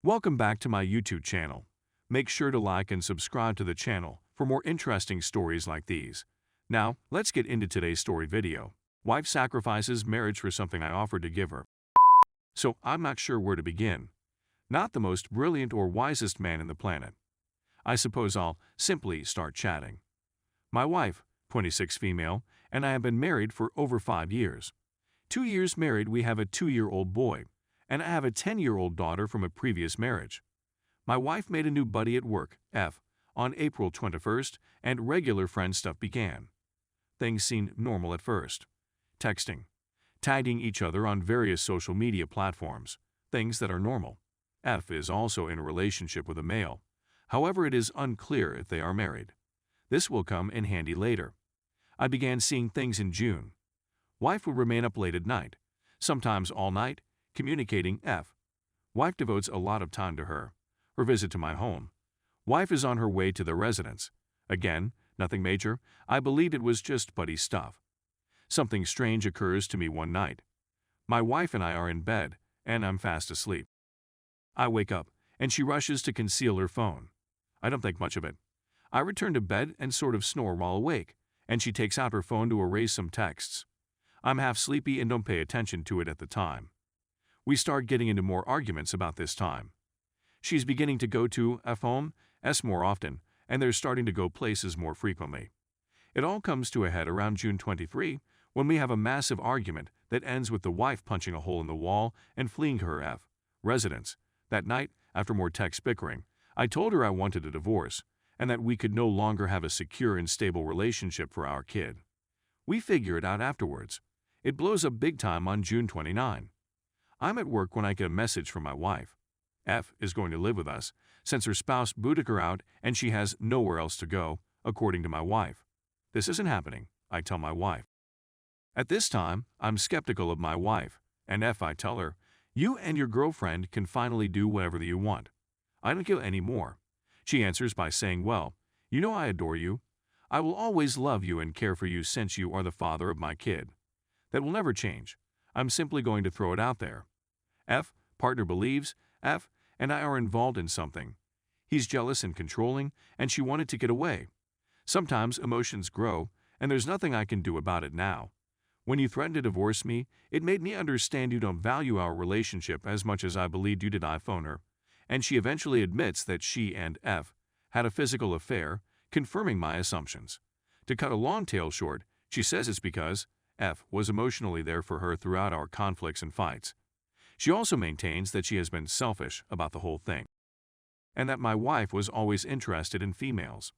Welcome back to my YouTube channel. Make sure to like and subscribe to the channel for more interesting stories like these. Now, let's get into today's story video. Wife sacrifices marriage for something I offered to give her. So, I'm not sure where to begin. Not the most brilliant or wisest man in the planet. I suppose I'll simply start chatting. My wife, 26 female, and I have been married for over 5 years. 2 years married, we have a 2-year-old boy, and I have a 10-year-old daughter from a previous marriage. My wife made a new buddy at work, F, on April 21st, and regular friend stuff began. Things seemed normal at first. Texting, tagging each other on various social media platforms, things that are normal. F is also in a relationship with a male. However, it is unclear if they are married. This will come in handy later. I began seeing things in June. Wife would remain up late at night, sometimes all night, communicating F. Wife devotes a lot of time to her. Her visit to my home. Wife is on her way to the residence. Again, nothing major. I believed it was just buddy stuff. Something strange occurs to me one night. My wife and I are in bed, and I'm fast asleep. I wake up, and she rushes to conceal her phone. I don't think much of it. I return to bed and sort of snore while awake, and she takes out her phone to erase some texts. I'm half sleepy and don't pay attention to it at the time. We start getting into more arguments about this time. She's beginning to go to F home, S more often, and they're starting to go places more frequently. It all comes to a head around June 23, when we have a massive argument that ends with the wife punching a hole in the wall and fleeing to her F residence. That night, after more text bickering, I told her I wanted a divorce, and that we could no longer have a secure and stable relationship for our kid. We figure it out afterwards. It blows up big time on June 29. I'm at work when I get a message from my wife. F is going to live with us, since her spouse booted her out and she has nowhere else to go, according to my wife. This isn't happening, I tell my wife. At this time, I'm skeptical of my wife, and F I tell her, you and your girlfriend can finally do whatever you want. I don't care anymore. She answers by saying, well, you know I adore you. I will always love you and care for you since you are the father of my kid. That will never change. I'm simply going to throw it out there. F, partner believes, F and I are involved in something. He's jealous and controlling, and she wanted to get away. Sometimes emotions grow, and there's nothing I can do about it now. When you threatened to divorce me, it made me understand you don't value our relationship as much as I believed you did. I phone her, and she eventually admits that she and F had a physical affair, confirming my assumptions. To cut a long tale short, she says it's because F was emotionally there for her throughout our conflicts and fights. She also maintains that she has been selfish about the whole thing, and that my wife was always interested in females.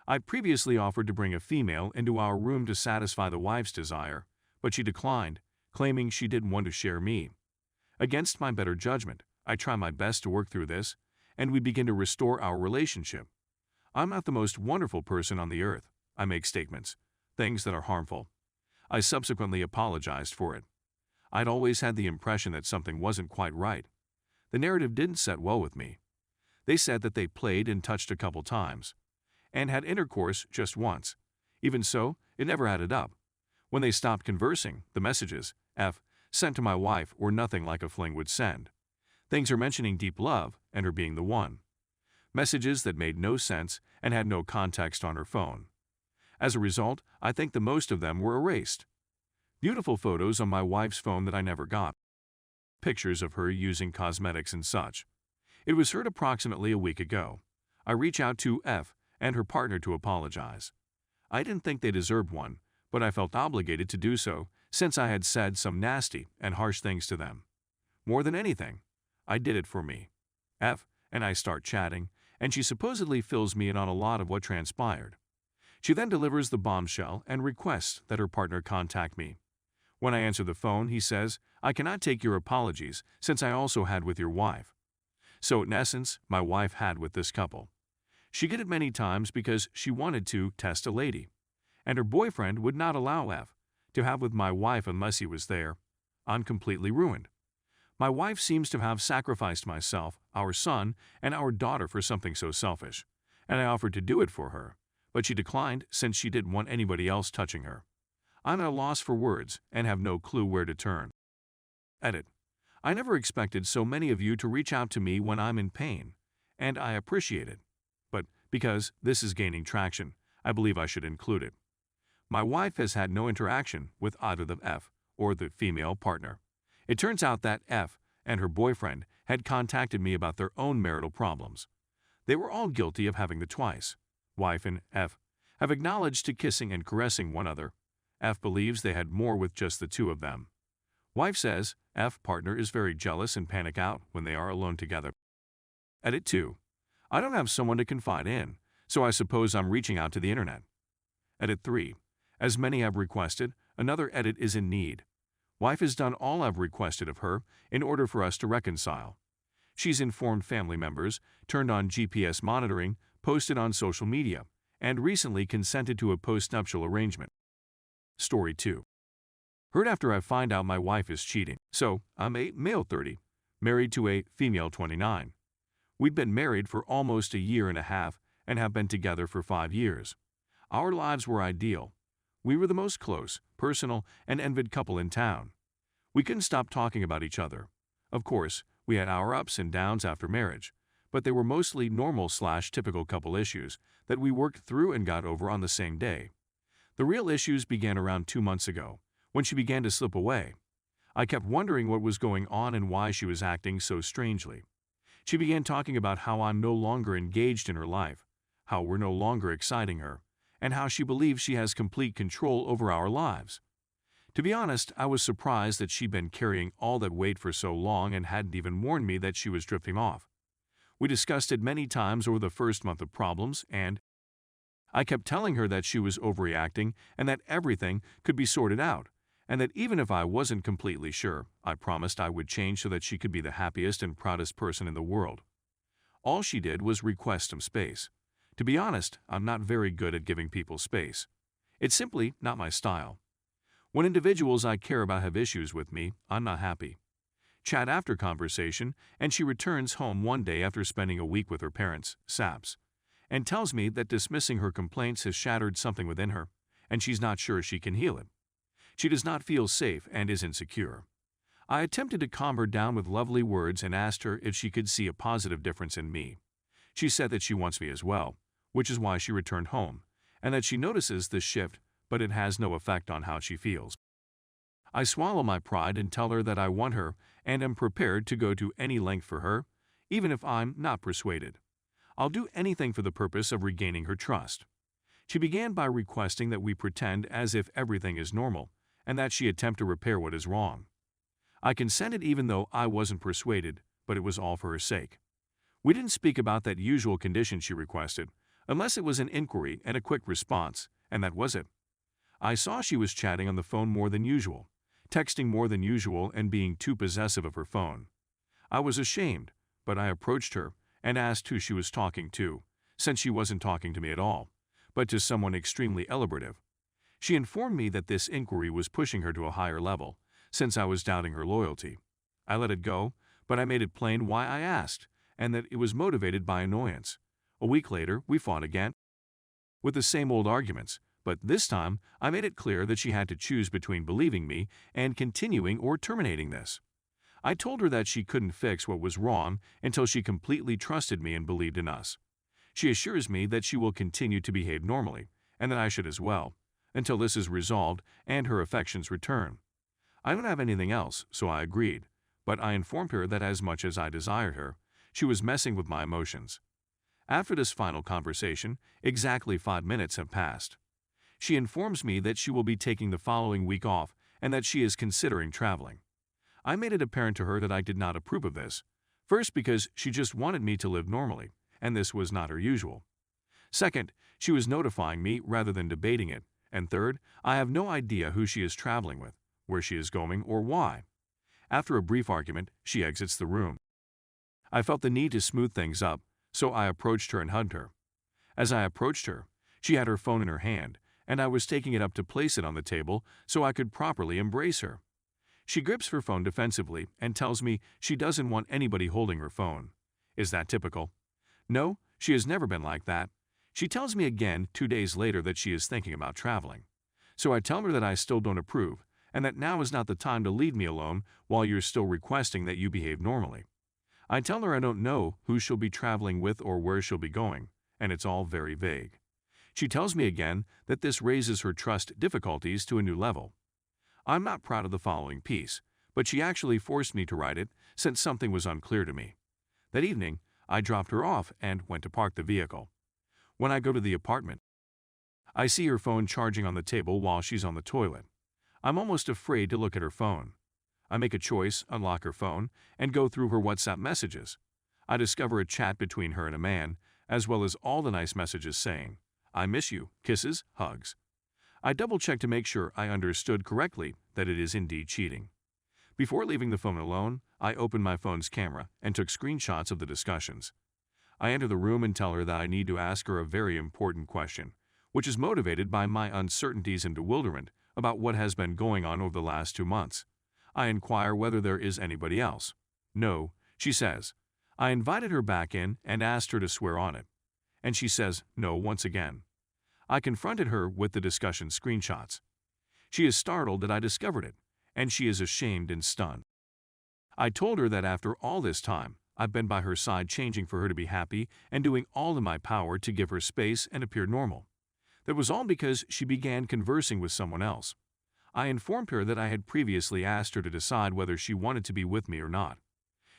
I previously offered to bring a female into our room to satisfy the wife's desire, but she declined, claiming she didn't want to share me. Against my better judgment, I try my best to work through this, and we begin to restore our relationship. I'm not the most wonderful person on the earth. I make statements, things that are harmful. I subsequently apologized for it. I'd always had the impression that something wasn't quite right. The narrative didn't set well with me. They said that they played and touched a couple times, and had intercourse just once. Even so, it never added up. When they stopped conversing, the messages, F, sent to my wife were nothing like a fling would send. Things are mentioning deep love and her being the one. Messages that made no sense and had no context on her phone. As a result, I think the most of them were erased. Beautiful photos on my wife's phone that I never got. Pictures of her using cosmetics and such. It was heard approximately a week ago. I reach out to F and her partner to apologize. I didn't think they deserved one, but I felt obligated to do so since I had said some nasty and harsh things to them. More than anything, I did it for me. F and I start chatting, and she supposedly fills me in on a lot of what transpired. She then delivers the bombshell and requests that her partner contact me. When I answer the phone, he says, I cannot take your apologies since I also had with your wife. So in essence, my wife had with this couple. She did it many times because she wanted to test a lady, and her boyfriend would not allow F to have with my wife unless he was there. I'm completely ruined. My wife seems to have sacrificed myself, our son, and our daughter for something so selfish, and I offered to do it for her, but she declined since she didn't want anybody else touching her. I'm at a loss for words and have no clue where to turn. Edit. I never expected so many of you to reach out to me when I'm in pain, and I appreciate it. But because this is gaining traction, I believe I should include it. My wife has had no interaction with either the F or the female partner. It turns out that F and her boyfriend had contacted me about their own marital problems. They were all guilty of having the twice. Wife and F have acknowledged to kissing and caressing one another. F believes they had more with just the two of them. Wife says F partner is very jealous and panic out when they are alone together. Edit 2. I don't have someone to confide in, so I suppose I'm reaching out to the internet. Edit 3. As many have requested, another edit is in need. Wife has done all I've requested of her in order for us to reconcile. She's informed family members, turned on GPS monitoring, posted on social media, and recently consented to a post-nuptial arrangement. Story 2. Heard after I find out my wife is cheating. So, I'm a male 30, married to a female 29. We've been married for almost a year and a half and have been together for 5 years. Our lives were ideal. We were the most close, personal, and envied couple in town. We couldn't stop talking about each other. Of course, we had our ups and downs after marriage, but they were mostly normal/typical couple issues that we worked through and got over on the same day. The real issues began around 2 months ago, when she began to slip away. I kept wondering what was going on and why she was acting so strangely. She began talking about how I'm no longer engaged in her life, how we're no longer exciting her, and how she believes she has complete control over our lives. To be honest, I was surprised that she'd been carrying all that weight for so long and hadn't even warned me that she was drifting off. We discussed it many times over the first month of problems, and I kept telling her that she was overreacting and that everything could be sorted out, and that even if I wasn't completely sure, I promised I would change so that she could be the happiest and proudest person in the world. All she did was request some space. To be honest, I'm not very good at giving people space. It's simply not my style. When individuals I care about have issues with me, I'm not happy. Chat after conversation, and she returns home one day after spending a week with her parents, SAPs, and tells me that dismissing her complaints has shattered something within her, and she's not sure she can heal it. She does not feel safe and is insecure. I attempted to calm her down with lovely words and asked her if she could see a positive difference in me. She said that she wants me as well, which is why she returned home, and that she notices this shift, but it has no effect on how she feels. I swallow my pride and tell her that I want her and am prepared to go to any length for her, even if I'm not persuaded. I'll do anything for the purpose of regaining her trust. She began by requesting that we pretend as if everything is normal, and that she attempt to repair what is wrong. I consented even though I wasn't persuaded, but it was all for her sake. We didn't speak about that usual condition she requested, unless it was an inquiry and a quick response, and that was it. I saw she was chatting on the phone more than usual, texting more than usual, and being too possessive of her phone. I was ashamed, but I approached her and asked who she was talking to, since she wasn't talking to me at all, but to someone extremely elaborative. She informed me that this inquiry was pushing her to a higher level, since I was doubting her loyalty. I let it go, but I made it plain why I asked, and that it was motivated by annoyance. A week later, we fought again, with the same old arguments, but this time I made it clear that she had to choose between believing me and continuing or terminating this. I told her that she couldn't fix what was wrong until she completely trusted me and believed in us. She assures me that she will continue to behave normally, and that I should as well, until this is resolved and her affections return. I don't have anything else, so I agreed, but I informed her that as much as I desired her, she was messing with my emotions. After this final conversation, exactly 5 minutes have passed. She informs me that she will be taking the following week off and that she is considering traveling. I made it apparent to her that I did not approve of this, first because she just wanted me to live normally, and this was not her usual. Second, she was notifying me rather than debating it, and third, I have no idea who she is traveling with, where she is going, or why. After a brief argument, she exits the room. I felt the need to smooth things up, so I approached her and hugged her. As I approached her, she had her phone in her hand, and I was taking it up to place it on the table so I could properly embrace her. She grips her phone defensively and tells me she doesn't want anybody holding her phone. Is that typical? No, she has never been like that. She tells me again 2 days later that she is thinking about traveling. So I tell her that I still don't approve, and that now is not the time to leave me alone while you're still requesting that you behave normally. I tell her I don't know who she'll be traveling with or where she'll be going, and it's all very vague. She tells me again that this raises her trust difficulties to a new level. I'm not proud of the following piece, but she actually forced me to write it since something was unclear to me. That evening, I dropped her off and went to park the vehicle. When I go to the apartment, I see her phone charging on the table while she's on the toilet. I'm almost afraid to look at her phone. I make a choice, unlock her phone, and go through her WhatsApp messages. I discover a chat between her and a man, as well as all the nice messages saying, "I miss you, kisses, hugs." I double-check to make sure I understood correctly that it is indeed cheating. Before leaving the phone alone, I opened my phone's camera and took screenshots of the discussions. I enter the room and tell her that I need to ask her a very important question, which is motivated by my uncertainties and bewilderment about what has been going on over the last 2 months. I inquire whether there is anybody else. "No," she says. I invited her back in and asked her to swear on it, and she says no once again. I confronted her with the discussion screenshots. She is startled that I discovered it, and she is ashamed and stunned. I told her that after all this time, I've been by her side changing for her to be happy and doing all in my power to give her space and appear normal. That was all because she began conversing with someone else. I informed her that I had previously asked her to decide whether she wanted to be with me or not.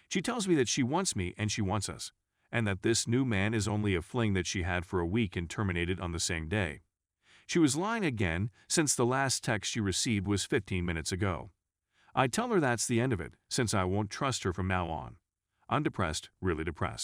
She tells me that she wants me and she wants us, and that this new man is only a fling that she had for a week and terminated on the same day. She was lying again since the last text she received was 15 minutes ago. I tell her that's the end of it, since I won't trust her from now on. I'm depressed, really depressed.